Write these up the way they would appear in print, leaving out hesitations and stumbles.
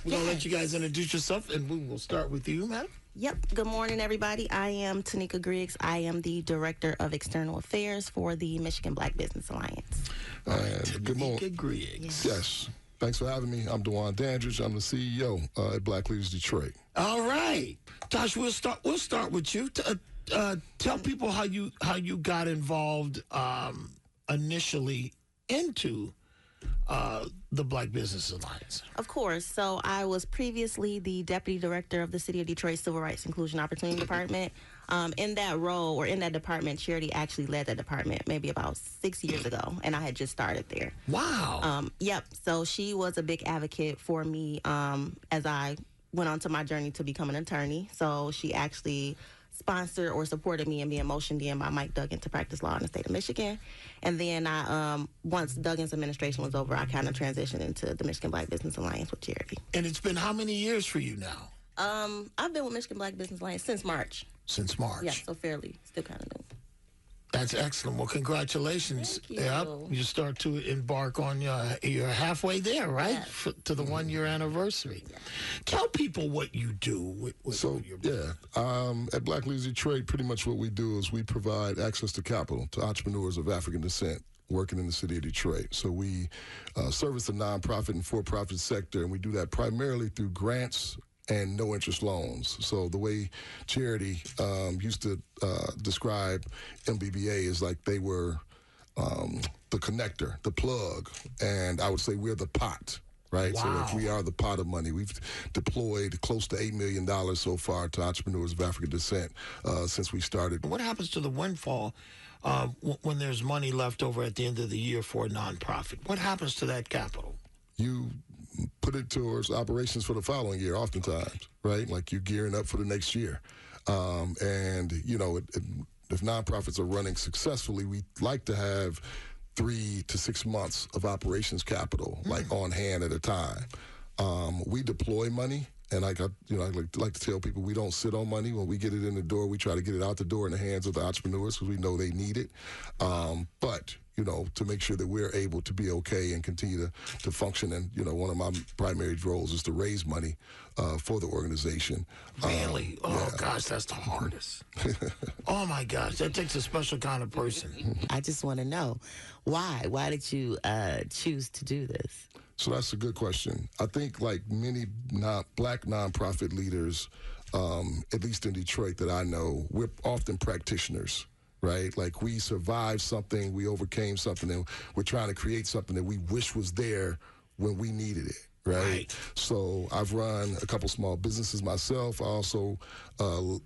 We're going to let you guys introduce yourself, and we will start with you, madam. Yep. Good morning, everybody. I am Tenika Griggs. I am the Director of External Affairs for the Michigan Black Business Alliance. Good morning. Tenika Griggs. Yes. Thanks for having me. I'm Dwan Dandridge. I'm the CEO at Black Leaders Detroit. All right. Tosh, we'll start with you. Tell people how you got involved initially into the Black Business Alliance. Of course. So I was previously the Deputy Director of the City of Detroit Civil Rights Inclusion Opportunity Department. In that role, or in that department, Charity actually led that department maybe about 6 years ago, and I had just started there. Wow. Yep. So she was a big advocate for me as I went on to my journey to become an attorney. So she actually sponsored or supported me in being motioned in by Mike Duggan to practice law in the state of Michigan. And then I, once Duggan's administration was over, I kind of transitioned into the Michigan Black Business Alliance with Charity. And it's been how many years for you now? I've been with Michigan Black Business Alliance since March. Since March. Yeah, so fairly, still kind of new. That's excellent. Well, congratulations. Thank you. Yep. You start to embark on you're halfway there, right? Yes. To the 1 year anniversary. Yeah. Tell people what you do with your business. At Black Leaders Detroit, pretty much what we do is we provide access to capital to entrepreneurs of African descent working in the city of Detroit. So we service the nonprofit and for-profit sector, and we do that primarily through grants and no-interest loans. So the way Charity used to describe MBBA is like they were the connector, the plug, and I would say we're the pot, right? Wow. So like we are the pot of money. We've deployed close to $8 million so far to entrepreneurs of African descent since we started. What happens to the windfall when there's money left over at the end of the year for a nonprofit? What happens to that capital? You put it towards operations for the following year, oftentimes, right? Like you're gearing up for the next year. And, you know, if nonprofits are running successfully, we like to have 3 to 6 months of operations capital, like on hand at a time. We deploy money. And I like to tell people we don't sit on money. When we get it in the door, we try to get it out the door in the hands of the entrepreneurs because we know they need it. But, you know, to make sure that we're able to be okay and continue to function. And, you know, one of my primary roles is to raise money for the organization. Really? Gosh, that's the hardest. Oh, my gosh, that takes a special kind of person. I just want to know, why? Why did you choose to do this? So that's a good question. I think like many black nonprofit leaders, at least in Detroit that I know, we're often practitioners, right? Like we survived something, we overcame something, and we're trying to create something that we wish was there when we needed it. Right. So I've run a couple small businesses myself. I also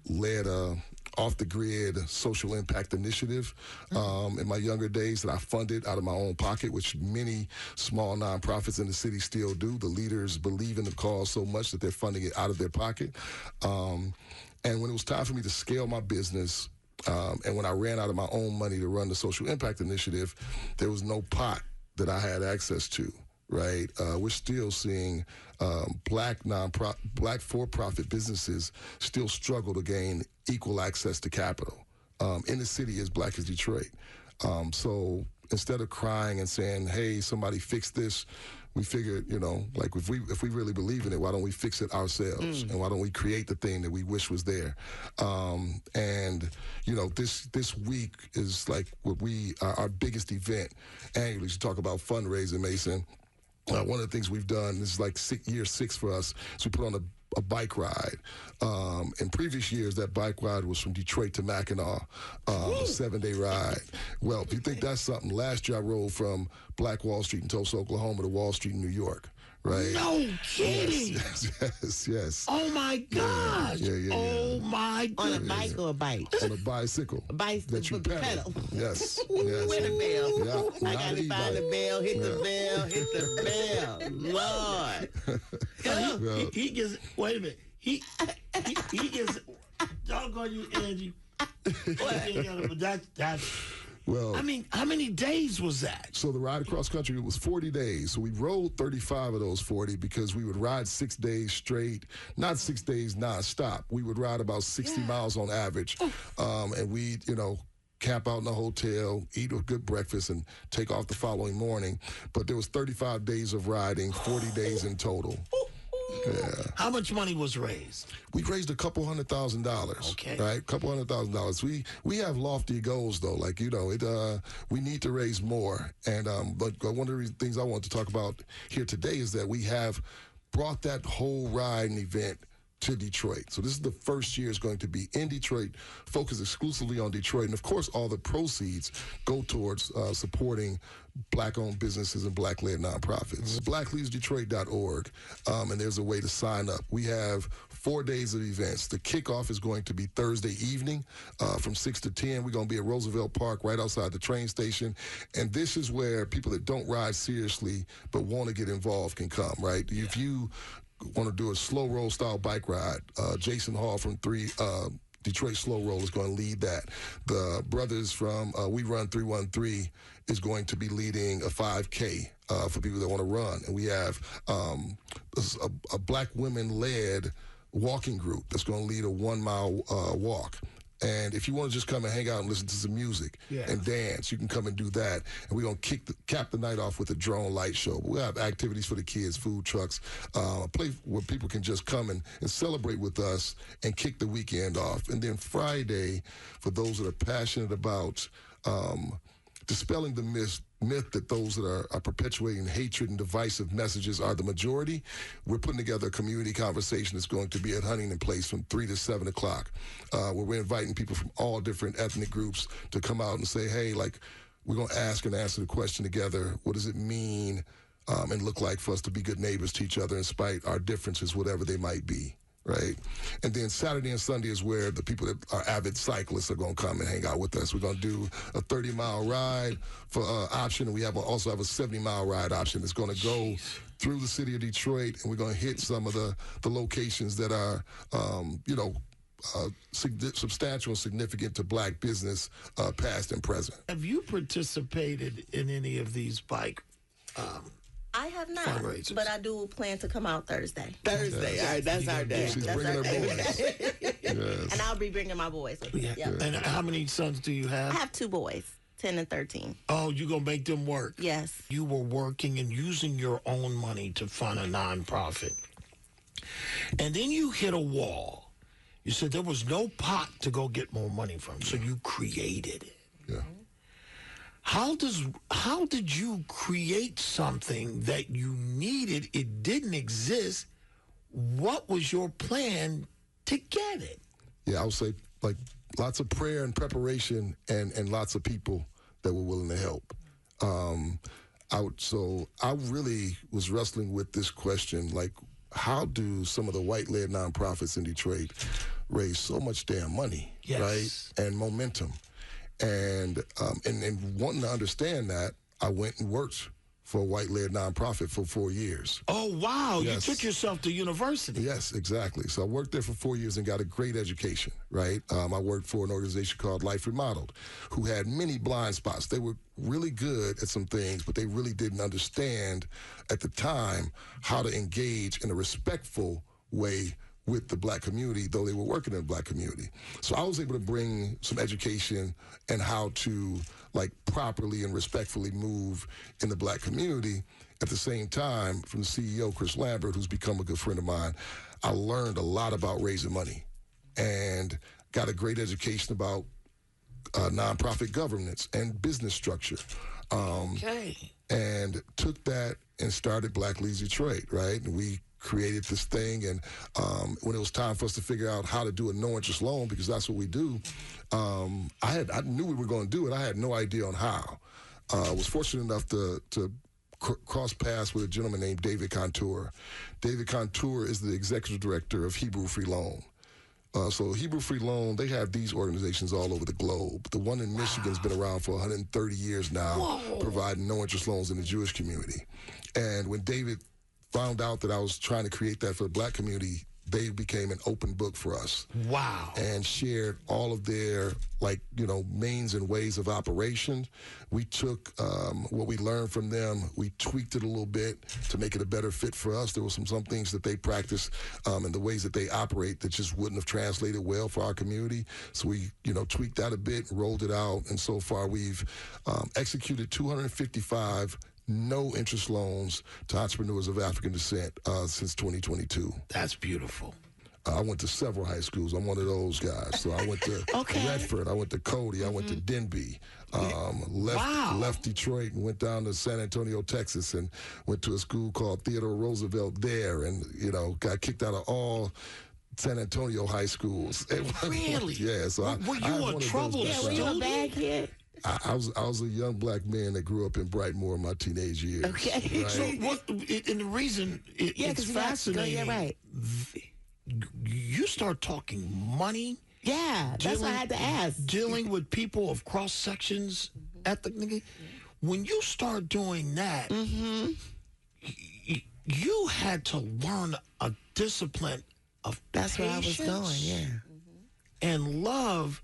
led a off-the-grid social impact initiative in my younger days that I funded out of my own pocket, which many small nonprofits in the city still do. The leaders believe in the cause so much that they're funding it out of their pocket. And when it was time for me to scale my business, and when I ran out of my own money to run the social impact initiative, there was no pot that I had access to. Right, we're still seeing black for-profit businesses still struggle to gain equal access to capital in the city as black as Detroit. So instead of crying and saying, "Hey, somebody fix this," we figured, you know, like if we really believe in it, why don't we fix it ourselves? And why don't we create the thing that we wish was there? And you know, this week is like what our biggest event annually. To talk about fundraising, Mason. One of the things we've done, this is like year 6 for us, is we put on a bike ride. In previous years, that bike ride was from Detroit to Mackinac, a 7-day ride. Well, if you think that's something, last year I rode from Black Wall Street in Tulsa, Oklahoma to Wall Street in New York. Right? No kidding. Yes. Oh, my gosh. Yeah. Oh, my On goodness. a bike or a bike? On a bicycle. A bicycle that you with the pedal. pedal. Yes. Where the bell? Yeah, I not got to an find the e-bike. bell, hit the bell, hit the bell. Lord. Well, He gets, wait a minute. He gets, doggone you, Angie. That's, well, I mean, how many days was that? so the ride across country, it was 40 days. So we rode 35 of those 40 because we would ride 6 days straight, not 6 days nonstop. We would ride about 60 miles on average. And we'd, you know, camp out in a hotel, eat a good breakfast, and take off the following morning. But there was 35 days of riding, 40 days in total. How much money was raised? We raised a couple $100,000. Okay. Right? Couple $100,000. We have lofty goals though. Like, we need to raise more. And but one of the things I want to talk about here today is that we have brought that whole ride and event to Detroit. So this is the first year it's going to be in Detroit, focused exclusively on Detroit. And of course, all the proceeds go towards supporting Black-owned businesses and Black-led nonprofits. BlackLeadsDetroit.org, and there's a way to sign up. We have 4 days of events. The kickoff is going to be Thursday evening from 6 to 10. We're going to be at Roosevelt Park right outside the train station. And this is where people that don't ride seriously but want to get involved can come, right? Yeah. If you want to do a slow roll style bike ride, Jason Hall from Detroit Slow Roll is going to lead that. The brothers from We Run 313 is going to be leading a 5K for people that want to run. And we have a Black women-led walking group that's going to lead a 1 mile walk. And if you want to just come and hang out and listen to some music and dance, you can come and do that. And we're going to cap the night off with a drone light show. We'll have activities for the kids, food trucks, a place where people can just come and celebrate with us and kick the weekend off. And then Friday, for those that are passionate about dispelling the myth that those that are perpetuating hatred and divisive messages are the majority, we're putting together a community conversation that's going to be at Huntington Place from 3 to 7 o'clock, where we're inviting people from all different ethnic groups to come out and say, hey, like, we're going to ask and answer the question together. What does it mean and look like for us to be good neighbors to each other in spite our differences, whatever they might be? Right. And then Saturday and Sunday is where the people that are avid cyclists are going to come and hang out with us. We're going to do a 30-mile ride for option, and we also have a 70-mile ride option that's going to go through the city of Detroit, and we're going to hit some of the locations that are, substantial and significant to Black business, past and present. Have you participated in any of these bike I have not, fundraisers? But I do plan to come out Thursday. Thursday. All right, that's our day. She's That's bringing her our day. boys. Yes. And I'll be bringing my boys with me. Yeah. Yep. And how many sons do you have? I have 2 boys, 10 and 13. Oh, you going to make them work? Yes. You were working and using your own money to fund a nonprofit. And then you hit a wall. You said there was no pot to go get more money from, so you created it. Yeah. How did you create something that you needed? It didn't exist. What was your plan to get it? Yeah, I would say like lots of prayer and preparation and lots of people that were willing to help. I really was wrestling with this question, like, how do some of the white-led nonprofits in Detroit raise so much damn money, right, and momentum? And wanting to understand that, I went and worked for a white-led nonprofit for 4 years. Oh, wow. Yes. You took yourself to university. Yes, exactly. So I worked there for 4 years and got a great education, right? I worked for an organization called Life Remodeled, who had many blind spots. They were really good at some things, but they really didn't understand at the time how to engage in a respectful way with the Black community, though they were working in the Black community. So I was able to bring some education and how to, like, properly and respectfully move in the Black community. At the same time, from the CEO, Chris Lambert, who's become a good friend of mine, I learned a lot about raising money and got a great education about nonprofit governance and business structure. And took that and started Black Leads Detroit, right? And we created this thing, and when it was time for us to figure out how to do a no-interest loan, because that's what we do, I knew we were going to do it. I had no idea on how. I was fortunate enough to cross paths with a gentleman named David Contour. David Contour is the executive director of Hebrew Free Loan. So Hebrew Free Loan, they have these organizations all over the globe. The one in Michigan's been around for 130 years now, providing no-interest loans in the Jewish community. And when David found out that I was trying to create that for the Black community, they became an open book for us. Wow. And shared all of their, means and ways of operation. We took what we learned from them, we tweaked it a little bit to make it a better fit for us. There were some things that they practice and the ways that they operate that just wouldn't have translated well for our community. So we, tweaked that a bit, rolled it out, and so far we've executed 255 no interest loans to entrepreneurs of African descent since 2022. That's beautiful. I went to several high schools. I'm one of those guys. So I went to Redford. I went to Cody. I went to Denby. Left Detroit and went down to San Antonio, Texas, and went to a school called Theodore Roosevelt there, and got kicked out of all San Antonio high schools. Really? Yeah. So were you a trouble Yeah, were you a bad kid? I was a young black man that grew up in Brightmoor in my teenage years. Okay. Right? So and the reason it's fascinating. Yeah, right. You start talking money. Yeah, that's why I had to ask. Dealing with people of cross sections, ethnically. When you start doing that, you had to learn a discipline of That's where I was patience going, yeah. and love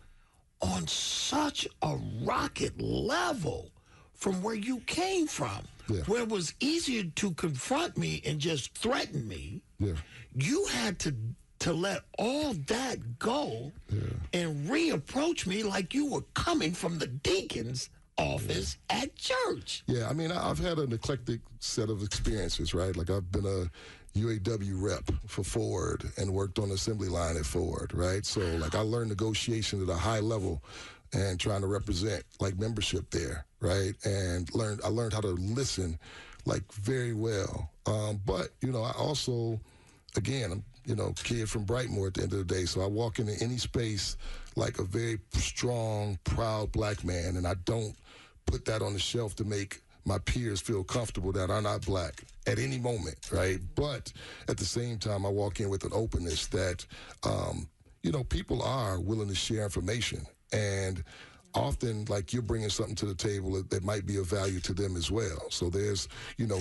on such a rocket level from where you came from, where it was easier to confront me and just threaten me. Yeah. You had to let all that go and reapproach me like you were coming from the deacon's office at church. Yeah, I mean, I've had an eclectic set of experiences, right? Like I've been a UAW rep for Ford and worked on the assembly line at Ford, right? So like I learned negotiation at a high level and trying to represent like membership there, right? And I learned how to listen like very well. But, I also, again, I'm, kid from Brightmoor at the end of the day. So I walk into any space like a very strong, proud black man, and I don't put that on the shelf to make my peers feel comfortable that are not black at any moment, right? But at the same time, I walk in with an openness that, people are willing to share information. And often, like, you're bringing something to the table that might be of value to them as well. So there's,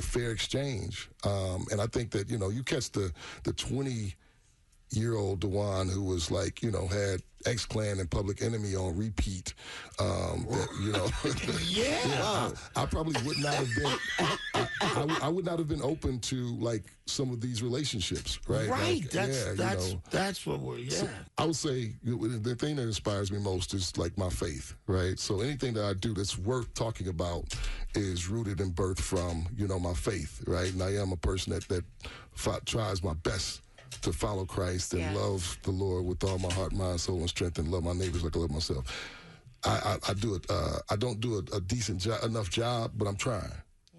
fair exchange. And I think that, you catch the 20-year-old Dwan who was like, had X-Clan and Public Enemy on repeat. I probably would not have been. I would not have been open to like some of these relationships, right? Right. Like, that's what we're. Yeah. So I would say the thing that inspires me most is like my faith, right? So anything that I do that's worth talking about is rooted and birthed from my faith, right? And I am a person that tries my best to follow Christ and love the Lord with all my heart, mind, soul, and strength, and love my neighbors like I love myself. I do it. I don't do a decent enough job, but I'm trying.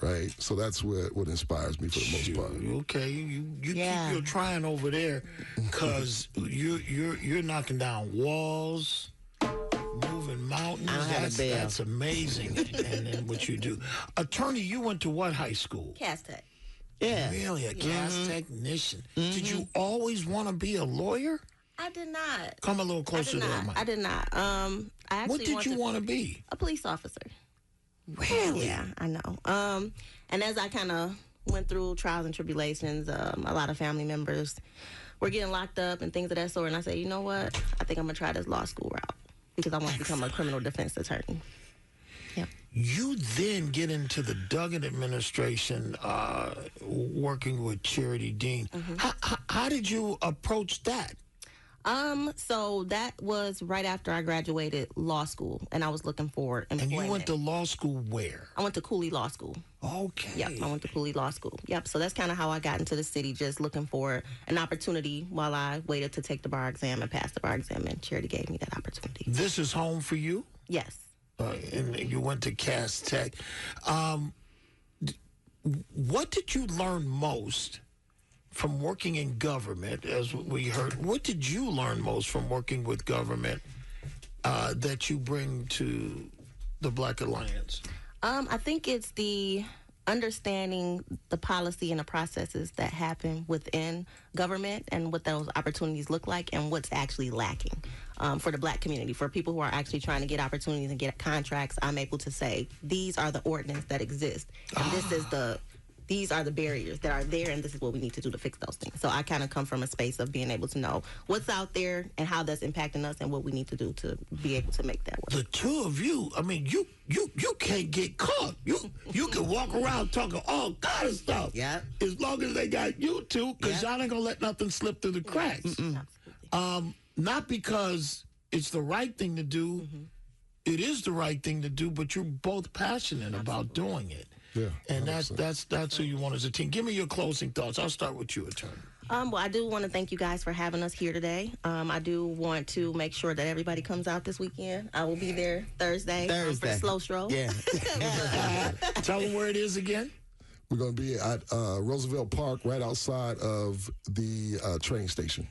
Right, so that's what inspires me for the most part. Okay, you keep your trying over there, because you're knocking down walls, moving mountains. That's amazing, and what you do. Attorney, you went to what high school? Cass Tech. Yeah, really, a gas technician. Did you always want to be a lawyer? I did not. Come a little closer to that mic. I did not. I actually what did you want to be? A police officer. Really? Yeah, I know. And as I kind of went through trials and tribulations, a lot of family members were getting locked up and things of that sort. And I said, you know what? I think I'm going to try this law school route because I want to become a criminal defense attorney. Yep. You then get into the Duggan administration, working with Charity Dean. How did you approach that? So that was right after I graduated law school, and I was looking for employment. And you went to law school where? I went to Cooley Law School. Okay. Yep, I went to Cooley Law School. Yep, so that's kind of how I got into the city, just looking for an opportunity while I waited to take the bar exam and pass the bar exam, and Charity gave me that opportunity. This is home for you? Yes. And you went to Cass Tech. What did you learn most from working in government, as we heard? What did you learn most from working with government that you bring to the Black Alliance? I think it's the understanding the policy and the processes that happen within government and what those opportunities look like and what's actually lacking for the Black community. For people who are actually trying to get opportunities and get contracts, I'm able to say, these are the ordinance that exist. And these are the barriers that are there, and this is what we need to do to fix those things. So I kind of come from a space of being able to know what's out there and how that's impacting us and what we need to do to be able to make that work. The two of you, I mean, you can't get caught. You can walk around talking all kind of stuff. Yeah. As long as they got you two, because y'all ain't going to let nothing slip through the cracks. Not because it's the right thing to do. It is the right thing to do, but you're both passionate about doing it. Yeah, And 100%. that's who you want as a team. Give me your closing thoughts. I'll start with you, attorney. Well, I do want to thank you guys for having us here today. I do want to make sure that everybody comes out this weekend. I will be there Thursday. For the slow stroll. Yeah. Tell them where it is again. We're going to be at Roosevelt Park, right outside of the train station.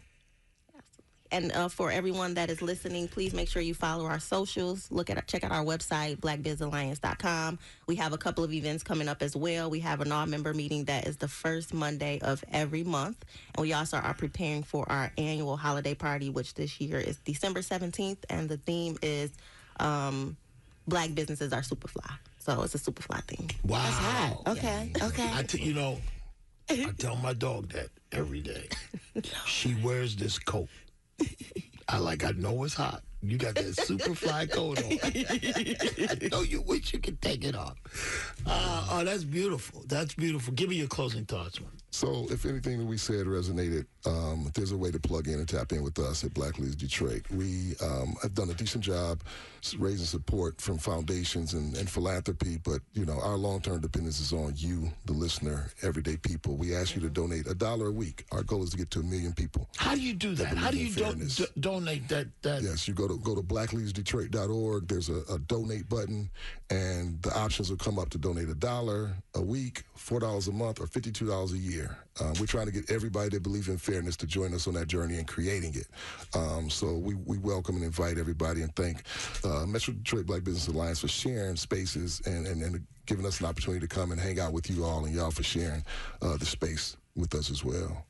And for everyone that is listening, please make sure you follow our socials. Check out our website, blackbizalliance.com. We have a couple of events coming up as well. We have an all-member meeting that is the first Monday of every month. And we also are preparing for our annual holiday party, which this year is December 17th. And the theme is Black Businesses Are Superfly. So it's a Superfly theme. Wow. That's hot. Okay. Okay. I tell my dog that every day. She wears this coat. I know it's hot. You got that super fly coat on. I know you wish you could take it off. That's beautiful. That's beautiful. Give me your closing thoughts, man. So if anything that we said resonated, there's a way to plug in and tap in with us at Black Leaders Detroit. We have done a decent job raising support from foundations and philanthropy, but our long-term dependence is on you, the listener, everyday people. We ask you to donate $1 a week. Our goal is to get to 1 million people. How do you do that? How do you donate that? Yes, you go to blackleadersdetroit.org. There's a donate button, and the options will come up to donate $1 a week, $4 a month, or $52 a year. We're trying to get everybody that believes in fairness to join us on that journey in creating it. So we welcome and invite everybody and thank Metro Detroit Black Business Alliance for sharing spaces and giving us an opportunity to come and hang out with you all, and y'all for sharing the space with us as well.